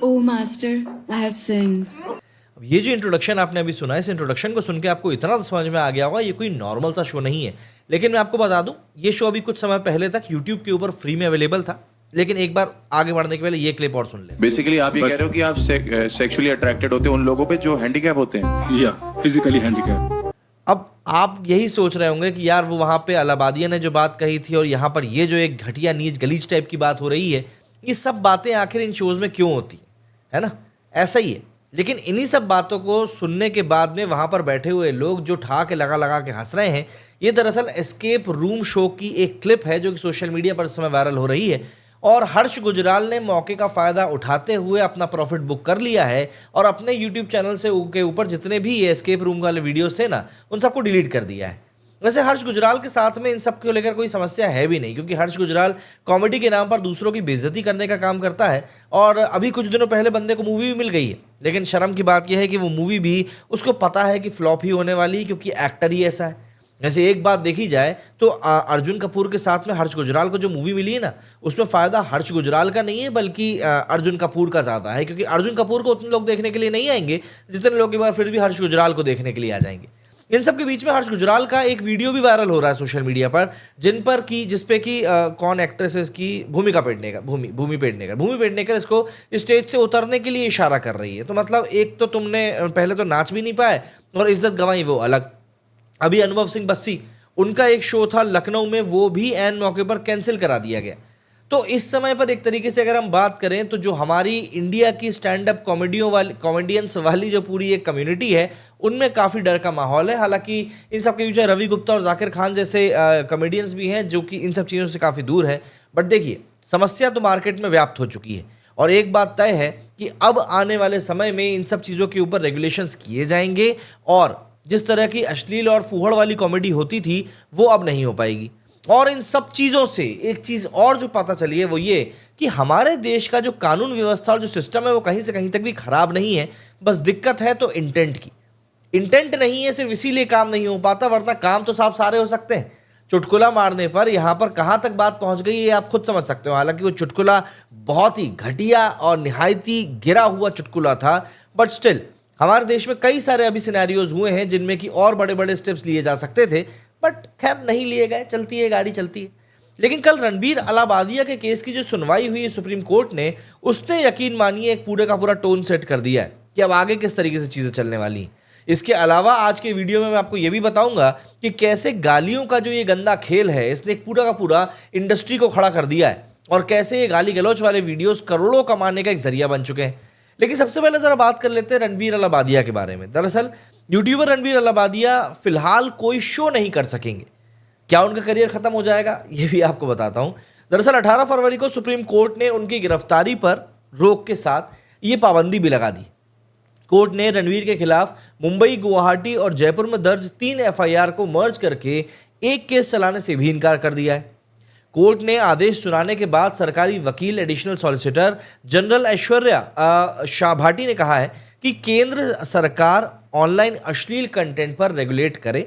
Oh, Master, I have sinned. अब ये जो इंट्रोडक्शन आपने अभी सुना है, इस इंट्रोडक्शन को सुन के आपको इतना तो समझ में आ गया होगा ये कोई नॉर्मल सा शो नहीं है। लेकिन मैं आपको बता दूं, ये शो अभी कुछ समय पहले तक यूट्यूब के ऊपर फ्री में अवेलेबल था। लेकिन एक बार आगे बढ़ने के पहले ये क्लिप और सुन ले। बेसिकली आप ये कह रहे हो कि आप सेक्सुअली अट्रैक्टेड होते हैं उन लोगों पे जो हैंडीकैप होते हैं। या फिजिकली हैंडीकैप। अब आप यही सोच रहे होंगे कि यार वो वहाँ पे अलाहाबादिया ने जो बात कही थी और यहाँ पर ये जो एक घटिया नीच गलीज टाइप की बात हो रही है, ये सब बातें आखिर इन शोज़ में क्यों होती है ना? ऐसा ही है। लेकिन इन्हीं सब बातों को सुनने के बाद में वहाँ पर बैठे हुए लोग जो ठा के लगा के हंस रहे हैं, ये दरअसल एस्केप रूम शो की एक क्लिप है जो कि सोशल मीडिया पर इस समय वायरल हो रही है। और हर्ष गुजराल ने मौके का फ़ायदा उठाते हुए अपना प्रॉफिट बुक कर लिया है और अपने यूट्यूब चैनल से के ऊपर जितने भी ये एस्केप रूम वाले वीडियोस थे ना, उन सबको डिलीट कर दिया है। वैसे हर्ष गुजराल के साथ में इन सब को लेकर कोई समस्या है भी नहीं, क्योंकि हर्ष गुजराल कॉमेडी के नाम पर दूसरों की बेइज्जती करने का काम करता है। और अभी कुछ दिनों पहले बंदे को मूवी भी मिल गई है, लेकिन शर्म की बात यह है कि वो मूवी भी उसको पता है कि फ्लॉप ही होने वाली है, क्योंकि एक्टर ही ऐसा है। जैसे एक बात देखी जाए तो अर्जुन कपूर के साथ में हर्ष गुजराल को जो मूवी मिली है ना, उसमें फ़ायदा हर्ष गुजराल का नहीं है बल्कि अर्जुन कपूर का ज़्यादा है, क्योंकि अर्जुन कपूर को उतने लोग देखने के लिए नहीं आएंगे जितने लोग एक बार फिर भी हर्ष गुजराल को देखने के लिए आ जाएंगे। इन सब के बीच में हर्ष गुजराल का एक वीडियो भी वायरल हो रहा है सोशल मीडिया पर, जिसपे कि कौन एक्ट्रेस है इसकी, भूमि पेडनेकर इसको स्टेज से उतरने के लिए इशारा कर रही है। तो मतलब एक तो तुमने पहले तो नाच भी नहीं पाए और इज्जत गंवाई वो अलग। अभी अनुभव सिंह बस्सी, उनका एक शो था लखनऊ में, वो भी एन मौके पर कैंसिल करा दिया गया। तो इस समय पर एक तरीके से अगर हम बात करें तो जो हमारी इंडिया की स्टैंड अप कॉमेडियंस वाली जो पूरी एक कम्युनिटी है, उनमें काफ़ी डर का माहौल है। हालांकि इन सब के बीच में रवि गुप्ता और जाकिर खान जैसे कॉमेडियंस भी हैं जो कि इन सब चीज़ों से काफ़ी दूर है। बट देखिए, समस्या तो मार्केट में व्याप्त हो चुकी है और एक बात तय है कि अब आने वाले समय में इन सब चीज़ों के ऊपर रेगुलेशंस किए जाएंगे और जिस तरह की अश्लील और फूहड़ वाली कॉमेडी होती थी वो अब नहीं हो पाएगी। और इन सब चीज़ों से एक चीज़ और जो पता चली है वो ये कि हमारे देश का जो कानून व्यवस्था और जो सिस्टम है वो कहीं से कहीं तक भी खराब नहीं है। बस दिक्कत है तो इंटेंट की। इंटेंट नहीं है सिर्फ इसीलिए काम नहीं हो पाता, वरना काम तो साफ सारे हो सकते हैं। चुटकुला मारने पर यहाँ पर कहाँ तक बात पहुँच गई ये आप खुद समझ सकते हो। हालांकि वो चुटकुला बहुत ही घटिया और निहायत ही गिरा हुआ चुटकुला था, बट स्टिल हमारे देश में कई सारे अभी सिनेरियोज हुए हैं जिनमें कि और बड़े बड़े स्टेप्स लिए जा सकते थे, बट खैर नहीं लिए गए। चलती है गाड़ी, चलती है। लेकिन कल रणबीर अलाहाबादिया के केस की जो सुनवाई हुई है सुप्रीम कोर्ट ने, उसने यकीन मानिए एक पूरे का पूरा टोन सेट कर दिया है कि अब आगे किस तरीके से चीज़ें चलने वाली हैं। इसके अलावा आज के वीडियो में मैं आपको ये भी बताऊंगा कि कैसे गालियों का जो ये गंदा खेल है, इसने एक पूरा का पूरा इंडस्ट्री को खड़ा कर दिया है और कैसे ये गाली गलौच वाले वीडियोस करोड़ों कमाने का एक जरिया बन चुके हैं। लेकिन सबसे पहले जरा बात कर लेते हैं रणबीर अलाहाबादिया के बारे में। दरअसल यूट्यूबर रणबीर अलाहाबादिया फिलहाल कोई शो नहीं कर सकेंगे। क्या उनका करियर खत्म हो जाएगा, ये भी आपको बताता हूं। दरअसल 18 फरवरी को सुप्रीम कोर्ट ने उनकी गिरफ्तारी पर रोक के साथ ये पाबंदी भी लगा दी। कोर्ट ने रणवीर के खिलाफ मुंबई, गुवाहाटी और जयपुर में दर्ज 3 एफआईआर को मर्ज करके एक केस चलाने से भी इनकार कर दिया है। कोर्ट ने आदेश सुनाने के बाद सरकारी वकील additional solicitor general Aishwarya Shah Bhati ने कहा है कि केंद्र सरकार ऑनलाइन अश्लील कंटेंट पर रेगुलेट करे,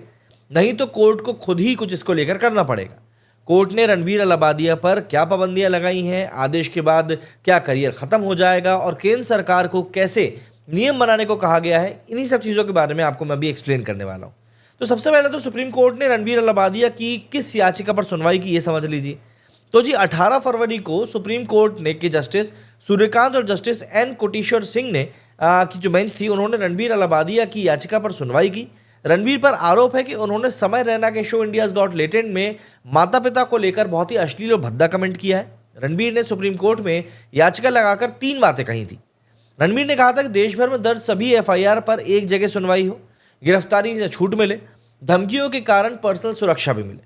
नहीं तो कोर्ट को खुद ही कुछ इसको लेकर करना पड़ेगा। कोर्ट ने रणबीर अलाहाबादिया पर क्या पाबंदियां लगाई हैं, आदेश के बाद क्या करियर खत्म हो जाएगा और केंद्र सरकार को कैसे नियम बनाने को कहा गया है, इन्हीं सब चीज़ों के बारे में आपको मैं भी एक्सप्लेन करने वाला हूँ। तो सबसे पहले तो सुप्रीम कोर्ट ने रणबीर अलाहाबादिया की किस याचिका पर सुनवाई की ये समझ लीजिए। तो जी 18 फरवरी को सुप्रीम कोर्ट ने के जस्टिस सूर्यकांत और जस्टिस एन कोटेश्वर सिंह ने की जो बेंच थी, उन्होंने रणबीर अलाहाबादिया की याचिका पर सुनवाई की। रणबीर पर आरोप है कि उन्होंने समय रैना के शो इंडियाज गॉट टैलेंट में माता पिता को लेकर बहुत ही अश्लील और भद्दा कमेंट किया है। रणबीर ने सुप्रीम कोर्ट में याचिका लगाकर 3 बातें कही थी। रणबीर ने कहा था कि देश भर में दर्ज सभी एफआईआर पर एक जगह सुनवाई हो, गिरफ्तारी से छूट मिले, धमकियों के कारण पर्सनल सुरक्षा भी मिले।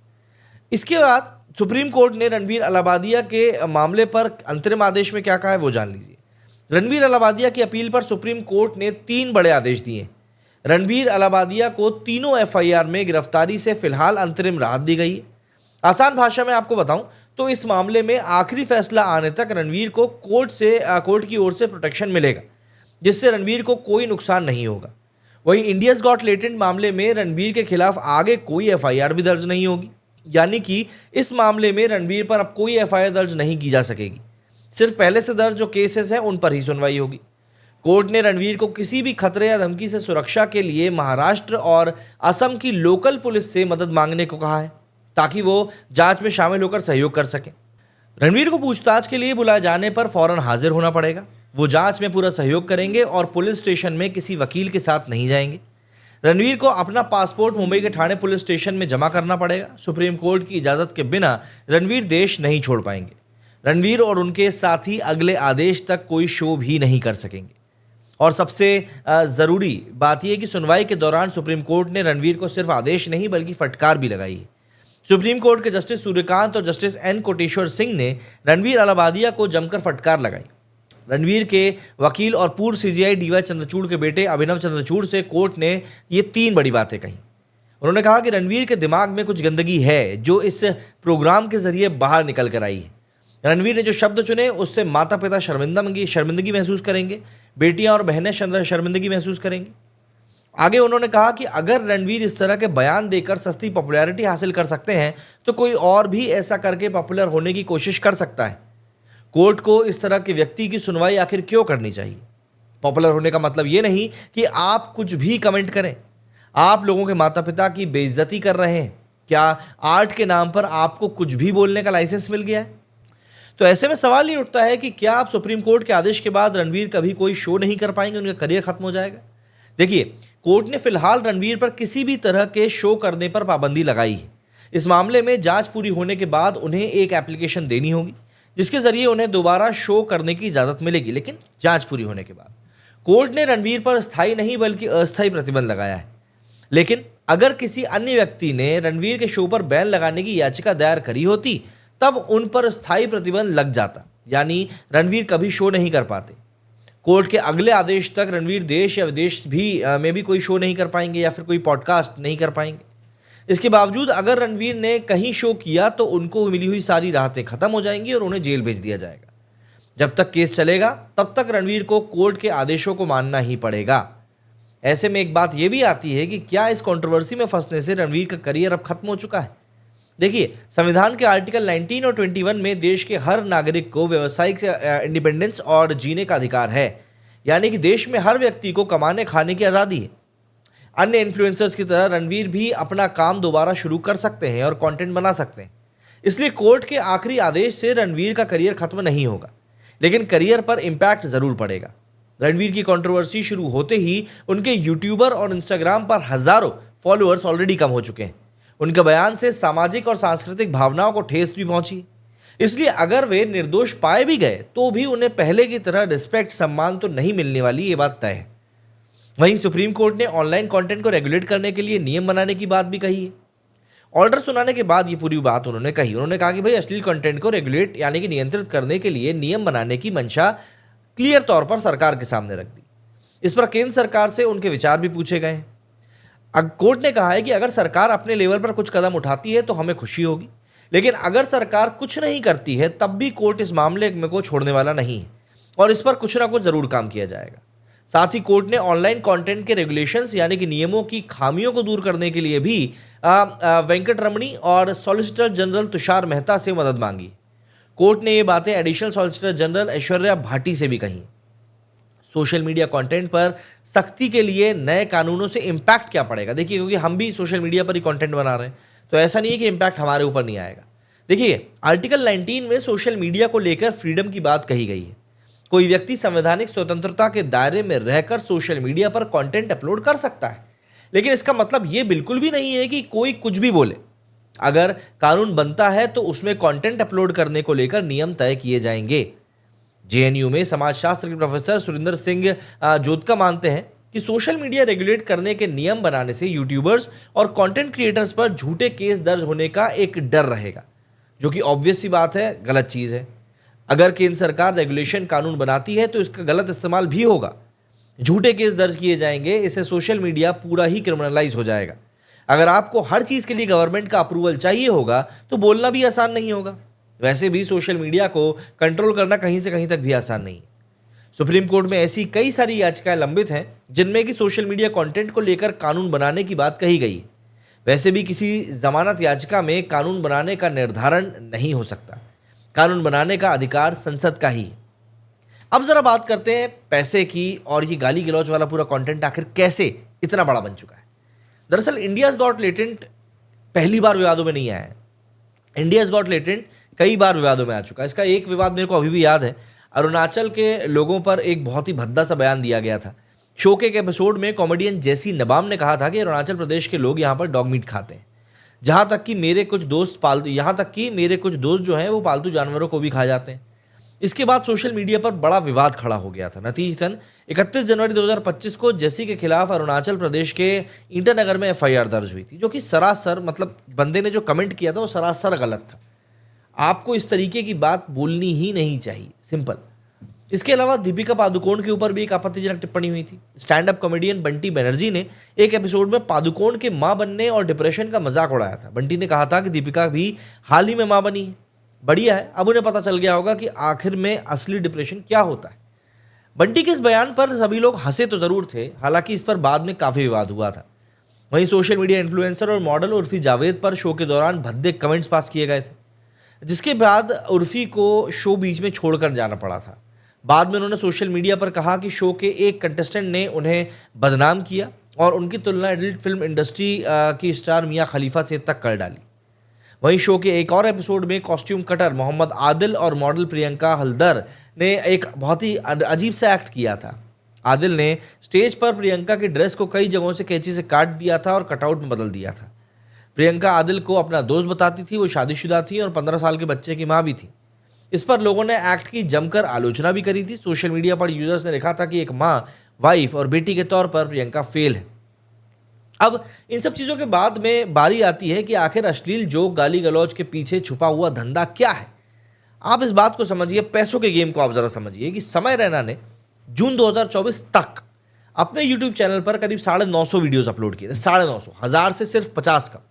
इसके बाद सुप्रीम कोर्ट ने रणबीर अलाहाबादिया के मामले पर अंतरिम आदेश में क्या कहा है वो जान लीजिए। रणबीर अलाहाबादिया की अपील पर सुप्रीम कोर्ट ने 3 बड़े आदेश दिए। रणबीर अलाहाबादिया को तीनों एफआईआर में गिरफ्तारी से फिलहाल अंतरिम राहत दी गई है। आसान भाषा में आपको बताऊं तो इस मामले में आखिरी फैसला आने तक रणबीर को कोर्ट की ओर से प्रोटेक्शन मिलेगा, जिससे रणबीर को कोई नुकसान नहीं होगा। वहीं इंडियाज गॉट टैलेंट मामले में रणबीर के खिलाफ आगे कोई एफआईआर भी दर्ज नहीं होगी, यानी कि इस मामले में रणबीर पर अब कोई एफआईआर दर्ज नहीं की जा सकेगी। सिर्फ पहले से दर्ज जो केसेस हैं उन पर ही सुनवाई होगी। कोर्ट ने रणवीर को किसी भी खतरे या धमकी से सुरक्षा के लिए महाराष्ट्र और असम की लोकल पुलिस से मदद मांगने को कहा है, ताकि वो जांच में शामिल होकर सहयोग कर सकें। रणवीर को पूछताछ के लिए बुलाए जाने पर फौरन हाजिर होना पड़ेगा। वो जांच में पूरा सहयोग करेंगे और पुलिस स्टेशन में किसी वकील के साथ नहीं जाएंगे। रणवीर को अपना पासपोर्ट मुंबई के ठाणे पुलिस स्टेशन में जमा करना पड़ेगा। सुप्रीम कोर्ट की इजाज़त के बिना रणवीर देश नहीं छोड़ पाएंगे। रणवीर और उनके साथी अगले आदेश तक कोई शो भी नहीं कर सकेंगे। और सबसे ज़रूरी बात यह कि सुनवाई के दौरान सुप्रीम कोर्ट ने रणवीर को सिर्फ आदेश नहीं बल्कि फटकार भी लगाई है। सुप्रीम कोर्ट के जस्टिस सूर्यकांत और जस्टिस एन कोटेश्वर सिंह ने रणवीर अलाहाबादिया को जमकर फटकार लगाई। रणवीर के वकील और पूर्व सीजीआई डीवाई चंद्रचूड़ के बेटे अभिनव चंद्रचूड़ से कोर्ट ने ये 3 बड़ी बातें कही। उन्होंने कहा कि रणवीर के दिमाग में कुछ गंदगी है जो इस प्रोग्राम के जरिए बाहर निकल कर आई है। रणवीर ने जो शब्द चुने उससे माता पिता शर्मिंदगी महसूस करेंगे, बेटियां और बहनें शर्मिंदगी महसूस करेंगी। आगे उन्होंने कहा कि अगर रणवीर इस तरह के बयान देकर सस्ती पॉपुलैरिटी हासिल कर सकते हैं तो कोई और भी ऐसा करके पॉपुलर होने की कोशिश कर सकता है। कोर्ट को इस तरह के व्यक्ति की सुनवाई आखिर क्यों करनी चाहिए? पॉपुलर होने का मतलब ये नहीं कि आप कुछ भी कमेंट करें। आप लोगों के माता पिता की बेइज्जती कर रहे हैं। क्या आर्ट के नाम पर आपको कुछ भी बोलने का लाइसेंस मिल गया है? तो ऐसे में सवाल ये उठता है कि क्या आप सुप्रीम कोर्ट के आदेश के बाद रणवीर कभी कोई शो नहीं कर पाएंगे, उनका करियर खत्म हो जाएगा? देखिए, कोर्ट ने फिलहाल रणवीर पर किसी भी तरह के शो करने पर पाबंदी लगाई है। इस मामले में जांच पूरी होने के बाद उन्हें एक एप्लीकेशन देनी होगी जिसके जरिए उन्हें दोबारा शो करने की इजाजत मिलेगी, लेकिन जांच पूरी होने के बाद। कोर्ट ने रणवीर पर स्थायी नहीं बल्कि अस्थायी प्रतिबंध लगाया है। लेकिन अगर किसी अन्य व्यक्ति ने रणवीर के शो पर बैन लगाने की याचिका दायर करी होती तब उन पर स्थायी प्रतिबंध लग जाता, यानी रणवीर कभी शो नहीं कर पाते। कोर्ट के अगले आदेश तक रणवीर देश या विदेश में भी कोई शो नहीं कर पाएंगे या फिर कोई पॉडकास्ट नहीं कर पाएंगे। इसके बावजूद अगर रणवीर ने कहीं शो किया तो उनको मिली हुई सारी राहतें खत्म हो जाएंगी और उन्हें जेल भेज दिया जाएगा। जब तक केस चलेगा तब तक रणवीर को कोर्ट के आदेशों को मानना ही पड़ेगा। ऐसे में एक बात यह भी आती है कि क्या इस कंट्रोवर्सी में फंसने से रणवीर का करियर अब खत्म हो चुका है? देखिए, संविधान के आर्टिकल 19 और 21 में देश के हर नागरिक को व्यावसायिक इंडिपेंडेंस और जीने का अधिकार है, यानी कि देश में हर व्यक्ति को कमाने खाने की आज़ादी है। अन्य इन्फ्लुएंसर्स की तरह रणवीर भी अपना काम दोबारा शुरू कर सकते हैं और कंटेंट बना सकते हैं। इसलिए कोर्ट के आखिरी आदेश से रणवीर का करियर खत्म नहीं होगा, लेकिन करियर पर इम्पैक्ट जरूर पड़ेगा। रणवीर की कंट्रोवर्सी शुरू होते ही उनके यूट्यूबर और इंस्टाग्राम पर हजारों फॉलोअर्स ऑलरेडी कम हो चुके हैं। उनके बयान से सामाजिक और सांस्कृतिक भावनाओं को ठेस भी पहुंची। इसलिए अगर वे निर्दोष पाए भी गए तो भी उन्हें पहले की तरह रिस्पेक्ट सम्मान तो नहीं मिलने वाली, ये बात तय है। वहीं सुप्रीम कोर्ट ने ऑनलाइन कंटेंट को रेगुलेट करने के लिए नियम बनाने की बात भी कही है। ऑर्डर सुनाने के बाद ये पूरी बात उन्होंने कही। उन्होंने कहा कि भाई अश्लील कंटेंट को रेगुलेट यानी कि नियंत्रित करने के लिए नियम बनाने की मंशा क्लियर तौर पर सरकार के सामने रख दी। इस पर केंद्र सरकार से उनके विचार भी पूछे गए हैं। कोर्ट ने कहा है कि अगर सरकार अपने लेवल पर कुछ कदम उठाती है तो हमें खुशी होगी, लेकिन अगर सरकार कुछ नहीं करती है तब भी कोर्ट इस मामले में को छोड़ने वाला नहीं है और इस पर कुछ ना कुछ जरूर काम किया जाएगा। साथ ही कोर्ट ने ऑनलाइन कंटेंट के रेगुलेशंस यानी कि नियमों की खामियों को दूर करने के लिए भी वेंकट रमणी और सॉलिसिटर जनरल तुषार मेहता से मदद मांगी। कोर्ट ने ये बातें additional solicitor general Aishwarya Bhati से भी कही। सोशल मीडिया कंटेंट पर सख्ती के लिए नए कानूनों से इम्पैक्ट क्या पड़ेगा? देखिए, क्योंकि हम भी सोशल मीडिया पर ही कंटेंट बना रहे हैं तो ऐसा नहीं है कि इम्पैक्ट हमारे ऊपर नहीं आएगा। देखिए, आर्टिकल 19 में सोशल मीडिया को लेकर फ्रीडम की बात कही गई है। कोई व्यक्ति संवैधानिक स्वतंत्रता के दायरे में रहकर सोशल मीडिया पर कंटेंट अपलोड कर सकता है, लेकिन इसका मतलब ये बिल्कुल भी नहीं है कि कोई कुछ भी बोले। अगर कानून बनता है तो उसमें कंटेंट अपलोड करने को लेकर नियम तय किए जाएंगे। जेएनयू में समाजशास्त्र के प्रोफेसर सुरिंदर सिंह जोधका मानते हैं कि सोशल मीडिया रेगुलेट करने के नियम बनाने से यूट्यूबर्स और कंटेंट क्रिएटर्स पर झूठे केस दर्ज होने का एक डर रहेगा, जो कि ऑब्वियस सी बात है, गलत चीज़ है। अगर केंद्र सरकार रेगुलेशन कानून बनाती है तो इसका गलत इस्तेमाल भी होगा, झूठे केस दर्ज किए जाएंगे, इससे सोशल मीडिया पूरा ही क्रिमिनलाइज हो जाएगा। अगर आपको हर चीज़ के लिए गवर्नमेंट का अप्रूवल चाहिए होगा तो बोलना भी आसान नहीं होगा। वैसे भी सोशल मीडिया को कंट्रोल करना कहीं से कहीं तक भी आसान नहीं। सुप्रीम कोर्ट में ऐसी कई सारी याचिकाएं लंबित हैं जिनमें कि सोशल मीडिया कंटेंट को लेकर कानून बनाने की बात कही गई है। वैसे भी किसी जमानत याचिका में कानून बनाने का निर्धारण नहीं हो सकता। कानून बनाने का अधिकार संसद का ही है। अब जरा बात करते हैं पैसे की, और ये गाली गलौज वाला पूरा कंटेंट आखिर कैसे इतना बड़ा बन चुका है। दरअसल इंडियाज गॉट लेटेंट पहली बार विवादों में नहीं आया है। इंडियाज गॉट लेटेंट कई बार विवादों में आ चुका है। इसका एक विवाद मेरे को अभी भी याद है। अरुणाचल के लोगों पर एक बहुत ही भद्दा सा बयान दिया गया था। शो के एक एपिसोड में कॉमेडियन जेसी नबाम ने कहा था कि अरुणाचल प्रदेश के लोग यहाँ पर डॉग मीट खाते हैं, यहाँ तक कि मेरे कुछ दोस्त जो हैं वो पालतू जानवरों को भी खा जाते हैं। इसके बाद सोशल मीडिया पर बड़ा विवाद खड़ा हो गया था। नतीजतन 31 जनवरी 2025 को जेसी के खिलाफ अरुणाचल प्रदेश के ईटानगर में एफआईआर दर्ज हुई थी, जो कि सरासर, मतलब बंदे ने जो कमेंट किया था वो सरासर गलत था। आपको इस तरीके की बात बोलनी ही नहीं चाहिए, सिंपल। इसके अलावा दीपिका पादुकोण के ऊपर भी एक आपत्तिजनक टिप्पणी हुई थी। Stand up comedian Bunty Banerjee ने एक एपिसोड में पादुकोण के मां बनने और डिप्रेशन का मजाक उड़ाया था। बंटी ने कहा था कि दीपिका भी हाल ही में मां बनी है, बढ़िया है, अब उन्हें पता चल गया होगा कि आखिर में असली डिप्रेशन क्या होता है। बंटी के इस बयान पर सभी लोग हंसे तो जरूर थे, हालांकि इस पर बाद में काफी विवाद हुआ था। वहीं सोशल मीडिया इन्फ्लुएंसर और मॉडल उर्फी जावेद पर शो के दौरान भद्दे कमेंट्स पास किए गए थे, जिसके बाद उर्फी को शो बीच में छोड़कर जाना पड़ा था। बाद में उन्होंने सोशल मीडिया पर कहा कि शो के एक कंटेस्टेंट ने उन्हें बदनाम किया और उनकी तुलना एडल्ट फिल्म इंडस्ट्री की स्टार मियां खलीफा से तक कर डाली। वहीं शो के एक और एपिसोड में कॉस्ट्यूम कटर मोहम्मद आदिल और मॉडल प्रियंका हल्दर ने एक बहुत ही अजीब सा एक्ट किया था। आदिल ने स्टेज पर प्रियंका की ड्रेस को कई जगहों से कैंची से काट दिया था और कटआउट में बदल दिया था। प्रियंका आदिल को अपना दोस्त बताती थी, वो शादीशुदा थी और 15 साल के बच्चे की माँ भी थी। इस पर लोगों ने एक्ट की जमकर आलोचना भी करी थी। सोशल मीडिया पर यूजर्स ने लिखा था कि एक माँ, वाइफ और बेटी के तौर पर प्रियंका फेल है। अब इन सब चीज़ों के बाद में बारी आती है कि आखिर अश्लील जोक, गाली गलौज के पीछे छुपा हुआ धंधा क्या है। आप इस बात को समझिए, पैसों के गेम को आप ज़रा समझिए कि समय रैना ने जून 2024 तक अपने यूट्यूब चैनल पर करीब 950 वीडियोस अपलोड किए थे। 950, 1000 से सिर्फ 50 का।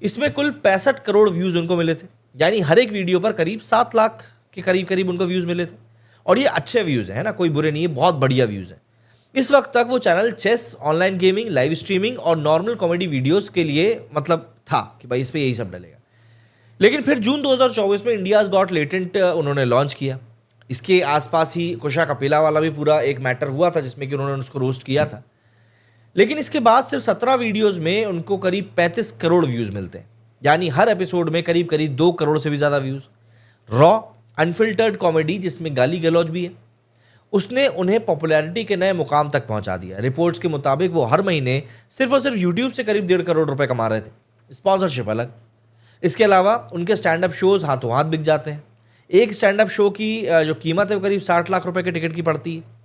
इसमें कुल 65 करोड़ व्यूज़ उनको मिले थे, यानी हर एक वीडियो पर करीब 7 लाख के करीब उनको व्यूज़ मिले थे। और ये अच्छे व्यूज़ हैं ना, कोई बुरे नहीं है, बहुत बढ़िया व्यूज़ हैं। इस वक्त तक वो channel chess, online gaming, live streaming और नॉर्मल कॉमेडी वीडियोस के लिए मतलब था कि भाई इस पे यही सब डलेगा। लेकिन फिर जून 2024 में इंडियाज गॉट लेटेंट उन्होंने लॉन्च किया। इसके आसपास ही कुशा कपिला वाला भी पूरा एक मैटर हुआ था, जिसमें कि उन्होंने उसको रोस्ट किया था। लेकिन इसके बाद सिर्फ 17 वीडियोज़ में उनको करीब 35 करोड़ व्यूज़ मिलते हैं, यानी हर एपिसोड में करीब 2 करोड़ से भी ज़्यादा व्यूज़। रॉ अनफिल्टर्ड कॉमेडी, जिसमें गाली गलौज भी है, उसने उन्हें पॉपुलैरिटी के नए मुकाम तक पहुंचा दिया। रिपोर्ट्स के मुताबिक वो हर महीने सिर्फ और सिर्फ यूट्यूब से करीब 1.5 करोड़ रुपए कमा रहे थे, स्पॉन्सरशिप अलग। इसके अलावा उनके स्टैंड अप शोज हाथों हाथ बिक जाते हैं। एक स्टैंड अप शो की जो कीमत है वो करीब 60 लाख रुपए के टिकट की पड़ती है।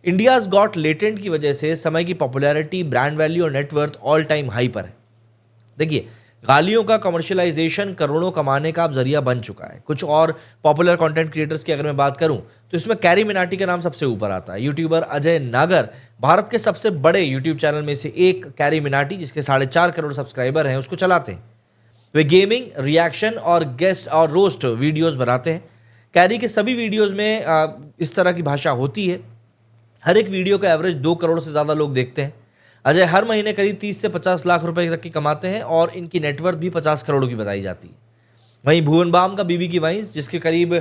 इंडियाज गॉट लेटेंट की वजह से समय की पॉपुलैरिटी, ब्रांड वैल्यू और नेटवर्थ ऑल टाइम हाई पर है। देखिए, गालियों का कमर्शियलाइजेशन करोड़ों कमाने का अब जरिया बन चुका है। कुछ और पॉपुलर कंटेंट क्रिएटर्स की अगर मैं बात करूं तो इसमें कैरी मिनाटी का नाम सबसे ऊपर आता है। यूट्यूबर अजय नागर, भारत के सबसे बड़े यूट्यूब चैनल में से एक कैरी मिनाटी, जिसके 4.5 करोड़ सब्सक्राइबर हैं, उसको चलाते हैं। वे गेमिंग, रिएक्शन और गेस्ट और रोस्ट वीडियोस बनाते हैं। कैरी के सभी वीडियोस में इस तरह की भाषा होती है। हर एक वीडियो का एवरेज 2 करोड़ से ज़्यादा लोग देखते हैं। अजय हर महीने करीब 30 से 50 लाख रुपए तक की कमाते हैं और इनकी नेटवर्थ भी 50 करोड़ की बताई जाती है। वहीं भुवन बाम का बीबी की वाइन्स, जिसके करीब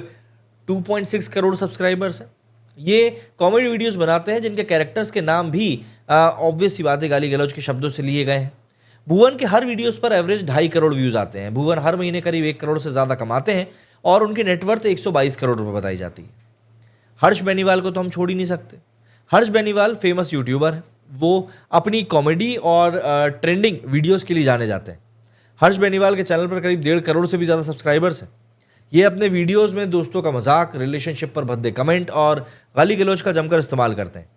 2.6 करोड़ सब्सक्राइबर्स हैं, ये कॉमेडी वीडियोस बनाते हैं जिनके कैरेक्टर्स के नाम भी ऑब्वियस सी बात है गाली गलौज के शब्दों से लिए गए हैं। भुवन के हर वीडियोस पर एवरेज 2.5 करोड़ व्यूज़ आते हैं। भुवन हर महीने करीब 1 करोड़ से ज़्यादा कमाते हैं और उनकी नेटवर्थ 122 करोड़ रुपये बताई जाती है। हर्ष बेनीवाल को तो हम छोड़ ही नहीं सकते। हर्ष बेनीवाल फेमस यूट्यूबर है। वो अपनी कॉमेडी और ट्रेंडिंग वीडियोस के लिए जाने जाते हैं। हर्ष बेनीवाल के चैनल पर करीब 1.5 करोड़ से भी ज़्यादा सब्सक्राइबर्स हैं। ये अपने वीडियोस में दोस्तों का मजाक, रिलेशनशिप पर भद्दे कमेंट और गाली गलौज का जमकर इस्तेमाल करते हैं।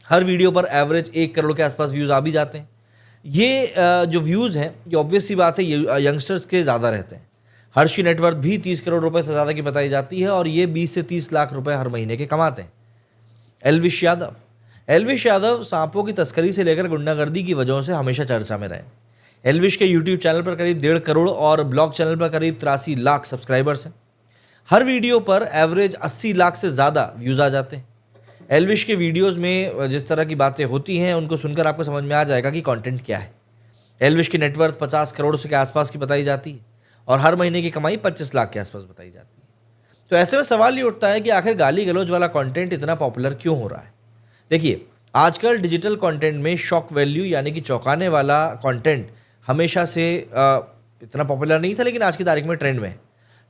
हर वीडियो पर एवरेज 1 करोड़ के आसपास व्यूज़ आ भी जाते हैं। ये जो व्यूज़ हैं, ये ऑब्वियस सी बात है, ये यंगस्टर्स के ज़्यादा रहते हैं। हर्ष की नेटवर्थ भी 30 करोड़ रुपए से ज़्यादा की बताई जाती है और ये 20 से 30 लाख रुपए हर महीने के कमाते हैं। एल्विश यादव सांपों की तस्करी से लेकर गुंडागर्दी की वजहों से हमेशा चर्चा में रहे। एल्विश के यूट्यूब चैनल पर करीब 1.5 करोड़ और ब्लॉग चैनल पर करीब 83 लाख सब्सक्राइबर्स हैं। हर वीडियो पर एवरेज 80 लाख से ज़्यादा व्यूज़ आ जाते हैं। एल्विश के वीडियोस में जिस तरह की बातें होती हैं, उनको सुनकर आपको समझ में आ जाएगा कि कंटेंट क्या है। एल्विश की नेटवर्थ 50 करोड़ के आसपास की बताई जाती है और हर महीने की कमाई 25 लाख के आसपास बताई जाती है। तो ऐसे में सवाल ये उठता है कि आखिर गाली गलौज वाला कंटेंट इतना पॉपुलर क्यों हो रहा है। देखिए, आजकल डिजिटल कंटेंट में शॉक वैल्यू यानी कि चौंकाने वाला कंटेंट हमेशा से इतना पॉपुलर नहीं था, लेकिन आज की तारीख में ट्रेंड में है।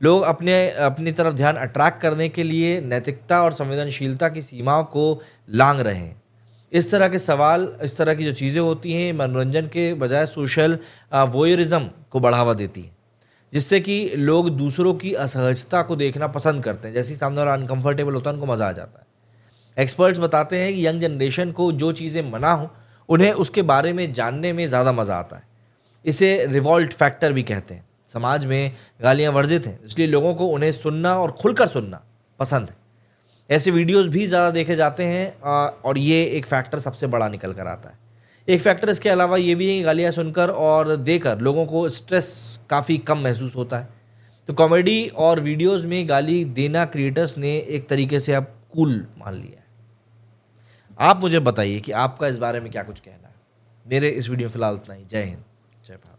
लोग अपनी तरफ ध्यान अट्रैक्ट करने के लिए नैतिकता और संवेदनशीलता की सीमाओं को लांघ रहे हैं। इस तरह के सवाल, इस तरह की जो चीज़ें होती हैं, मनोरंजन के बजाय सोशल वोयरिज्म को बढ़ावा देती है, जिससे कि लोग दूसरों की असहजता को देखना पसंद करते हैं। जैसे ही सामने वाला अनकंफर्टेबल होता है, उनको मज़ा आ जाता है। एक्सपर्ट्स बताते हैं कि यंग जनरेशन को जो चीज़ें मना हो, उन्हें उसके बारे में जानने में ज़्यादा मज़ा आता है। इसे रिवॉल्ट फैक्टर भी कहते हैं। समाज में गालियाँ वर्जित हैं, इसलिए लोगों को उन्हें सुनना और खुलकर सुनना पसंद है। ऐसे वीडियोस भी ज़्यादा देखे जाते हैं और ये एक फैक्टर सबसे बड़ा निकल कर आता है। एक फैक्टर इसके अलावा ये भी है कि गालियाँ सुनकर और देकर लोगों को स्ट्रेस काफ़ी कम महसूस होता है। तो कॉमेडी और वीडियोस में गाली देना क्रिएटर्स ने एक तरीके से अब कूल मान लिया है। आप मुझे बताइए कि आपका इस बारे में क्या कुछ कहना है। मेरे इस वीडियो में फिलहाल इतना ही। जय हिंद, जय भारत।